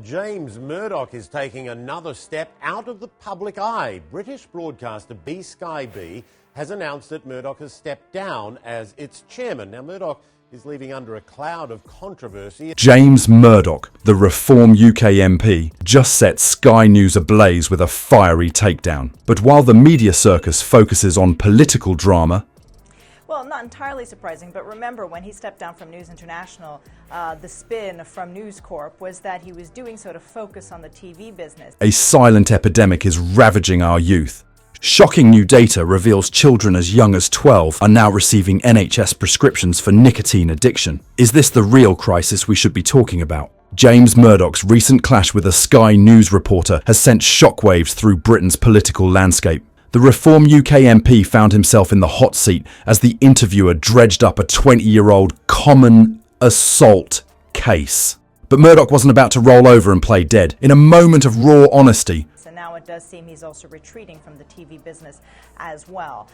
James Murdoch is taking another step out of the public eye. British broadcaster Sky B has announced that Murdoch has stepped down as its chairman. Now, Murdoch is leaving under a cloud of controversy. James Murdoch, the Reform UK MP, just set Sky News ablaze with a fiery takedown. But while the media circus focuses on political drama, well, not entirely surprising, but remember when he stepped down from News International, the spin from News Corp was that he was doing so to focus on the TV business. A silent epidemic is ravaging our youth. Shocking new data reveals children as young as 12 are now receiving NHS prescriptions for nicotine addiction. Is this the real crisis we should be talking about? James Murdoch's recent clash with a Sky News reporter has sent shockwaves through Britain's political landscape. The Reform UK MP found himself in the hot seat as the interviewer dredged up a 20-year-old common assault case. But Murdoch wasn't about to roll over and play dead. In a moment of raw honesty, so now it does seem he's also retreating from the TV business as well.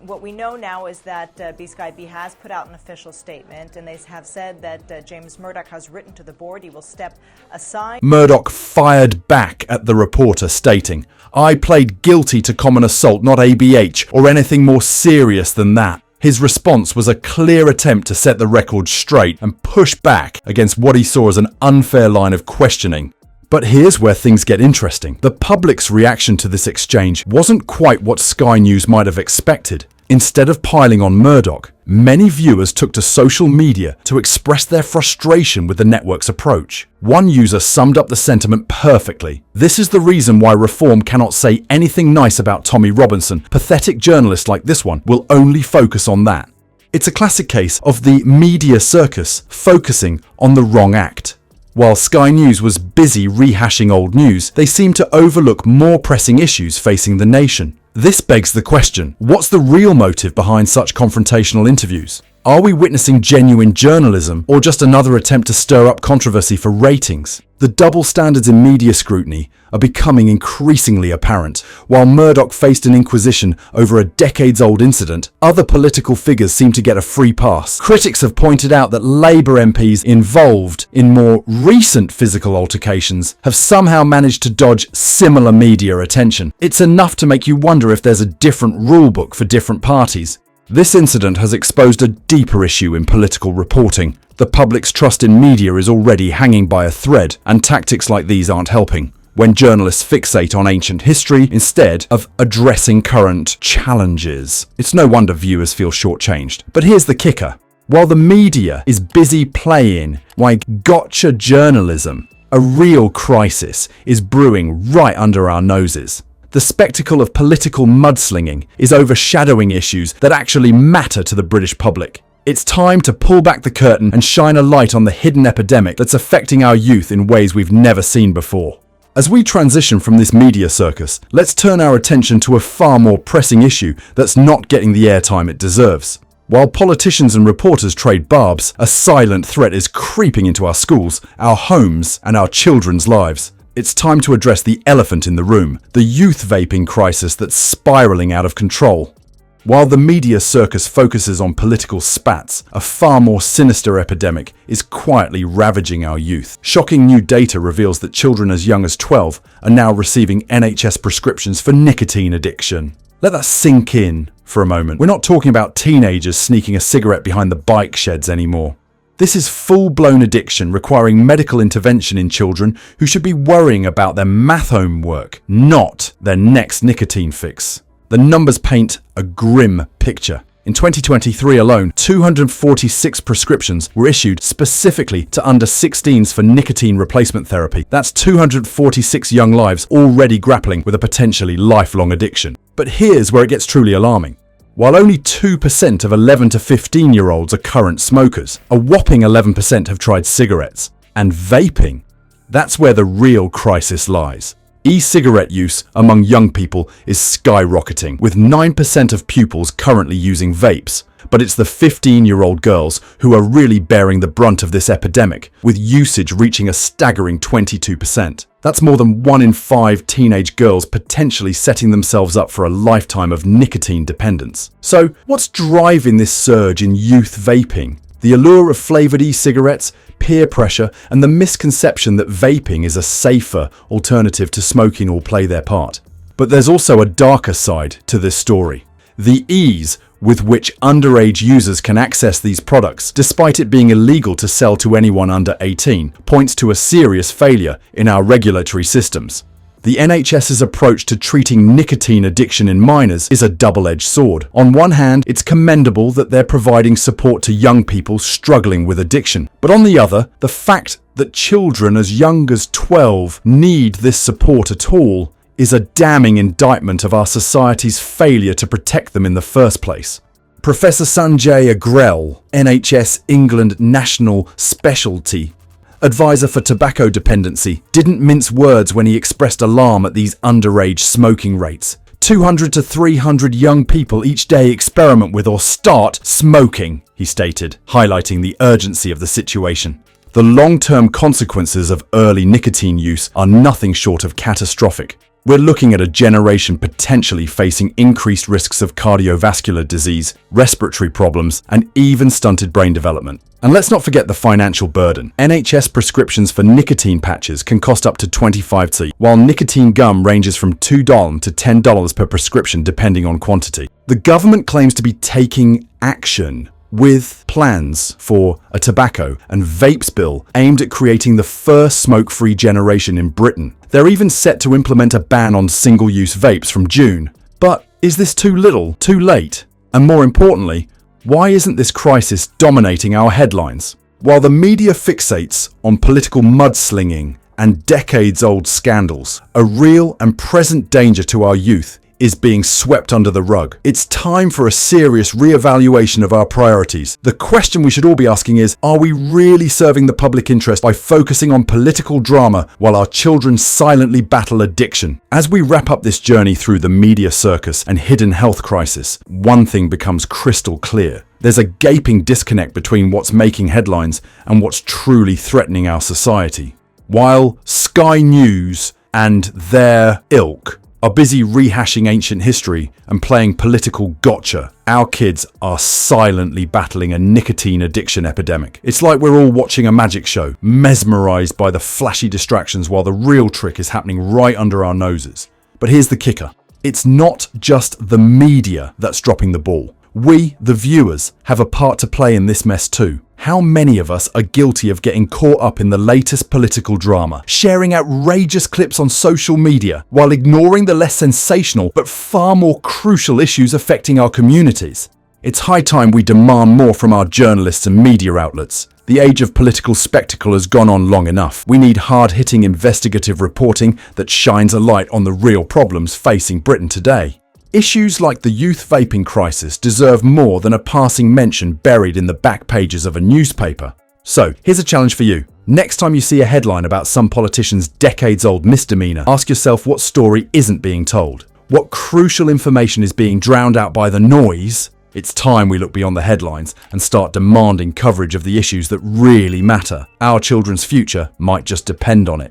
What we know now is that Sky B has put out an official statement, and they have said that James Murdoch has written to the board he will step aside. Murdoch fired back at the reporter, stating, "I plead guilty to common assault, not ABH, or anything more serious than that." His response was a clear attempt to set the record straight and push back against what he saw as an unfair line of questioning. But here's where things get interesting. The public's reaction to this exchange wasn't quite what Sky News might have expected. Instead of piling on Murdoch, many viewers took to social media to express their frustration with the network's approach. One user summed up the sentiment perfectly. "This is the reason why Reform cannot say anything nice about Tommy Robinson. Pathetic journalists like this one will only focus on that." It's a classic case of the media circus focusing on the wrong act. While Sky News was busy rehashing old news, they seemed to overlook more pressing issues facing the nation. This begs the question, what's the real motive behind such confrontational interviews? Are we witnessing genuine journalism or just another attempt to stir up controversy for ratings? The double standards in media scrutiny are becoming increasingly apparent. While Murdoch faced an inquisition over a decades-old incident, other political figures seem to get a free pass. Critics have pointed out that Labour MPs involved in more recent physical altercations have somehow managed to dodge similar media attention. It's enough to make you wonder if there's a different rulebook for different parties. This incident has exposed a deeper issue in political reporting. The public's trust in media is already hanging by a thread, and tactics like these aren't helping. When journalists fixate on ancient history instead of addressing current challenges, it's no wonder viewers feel shortchanged. But here's the kicker. While the media is busy playing like gotcha journalism, a real crisis is brewing right under our noses. The spectacle of political mudslinging is overshadowing issues that actually matter to the British public. It's time to pull back the curtain and shine a light on the hidden epidemic that's affecting our youth in ways we've never seen before. As we transition from this media circus, let's turn our attention to a far more pressing issue that's not getting the airtime it deserves. While politicians and reporters trade barbs, a silent threat is creeping into our schools, our homes, and our children's lives. It's time to address the elephant in the room, the youth vaping crisis that's spiraling out of control. While the media circus focuses on political spats, a far more sinister epidemic is quietly ravaging our youth. Shocking new data reveals that children as young as 12 are now receiving NHS prescriptions for nicotine addiction. Let that sink in for a moment. We're not talking about teenagers sneaking a cigarette behind the bike sheds anymore. This is full-blown addiction requiring medical intervention in children who should be worrying about their math homework, not their next nicotine fix. The numbers paint a grim picture. In 2023 alone, 246 prescriptions were issued specifically to under 16s for nicotine replacement therapy. That's 246 young lives already grappling with a potentially lifelong addiction. But here's where it gets truly alarming. While only 2% of 11 to 15-year-olds are current smokers, a whopping 11% have tried cigarettes. And vaping, that's where the real crisis lies. E-cigarette use among young people is skyrocketing, with 9% of pupils currently using vapes. But it's the 15-year-old girls who are really bearing the brunt of this epidemic, with usage reaching a staggering 22%. That's more than 1 in 5 teenage girls potentially setting themselves up for a lifetime of nicotine dependence. So, what's driving this surge in youth vaping? The allure of flavored e-cigarettes, peer pressure, and the misconception that vaping is a safer alternative to smoking all play their part. But there's also a darker side to this story. The ease with which underage users can access these products, despite it being illegal to sell to anyone under 18, points to a serious failure in our regulatory systems. The NHS's approach to treating nicotine addiction in minors is a double-edged sword. On one hand, it's commendable that they're providing support to young people struggling with addiction. But on the other, the fact that children as young as 12 need this support at all is a damning indictment of our society's failure to protect them in the first place. Professor Sanjay Agrell, NHS England National Specialty Advisor for Tobacco Dependency, didn't mince words when he expressed alarm at these underage smoking rates. 200 to 300 young people each day experiment with or start smoking, he stated, highlighting the urgency of the situation. The long-term consequences of early nicotine use are nothing short of catastrophic. We're looking at a generation potentially facing increased risks of cardiovascular disease, respiratory problems, and even stunted brain development. And let's not forget the financial burden. NHS prescriptions for nicotine patches can cost up to 25p, while nicotine gum ranges from $2 to $10 per prescription depending on quantity. The government claims to be taking action with plans for a tobacco and vapes bill aimed at creating the first smoke-free generation in Britain. They're even set to implement a ban on single-use vapes from June. But is this too little, too late? And more importantly, why isn't this crisis dominating our headlines? While the media fixates on political mudslinging and decades-old scandals, a real and present danger to our youth is being swept under the rug. It's time for a serious re-evaluation of our priorities. The question we should all be asking is, are we really serving the public interest by focusing on political drama while our children silently battle addiction? As we wrap up this journey through the media circus and hidden health crisis, one thing becomes crystal clear. There's a gaping disconnect between what's making headlines and what's truly threatening our society. While Sky News and their ilk are busy rehashing ancient history and playing political gotcha, our kids are silently battling a nicotine addiction epidemic. It's like we're all watching a magic show, mesmerized by the flashy distractions while the real trick is happening right under our noses. But here's the kicker. It's not just the media that's dropping the ball. We, the viewers, have a part to play in this mess too. How many of us are guilty of getting caught up in the latest political drama, sharing outrageous clips on social media, while ignoring the less sensational but far more crucial issues affecting our communities? It's high time we demand more from our journalists and media outlets. The age of political spectacle has gone on long enough. We need hard-hitting investigative reporting that shines a light on the real problems facing Britain today. Issues like the youth vaping crisis deserve more than a passing mention buried in the back pages of a newspaper. So, here's a challenge for you. Next time you see a headline about some politician's decades-old misdemeanor, ask yourself what story isn't being told. What crucial information is being drowned out by the noise? It's time we look beyond the headlines and start demanding coverage of the issues that really matter. Our children's future might just depend on it.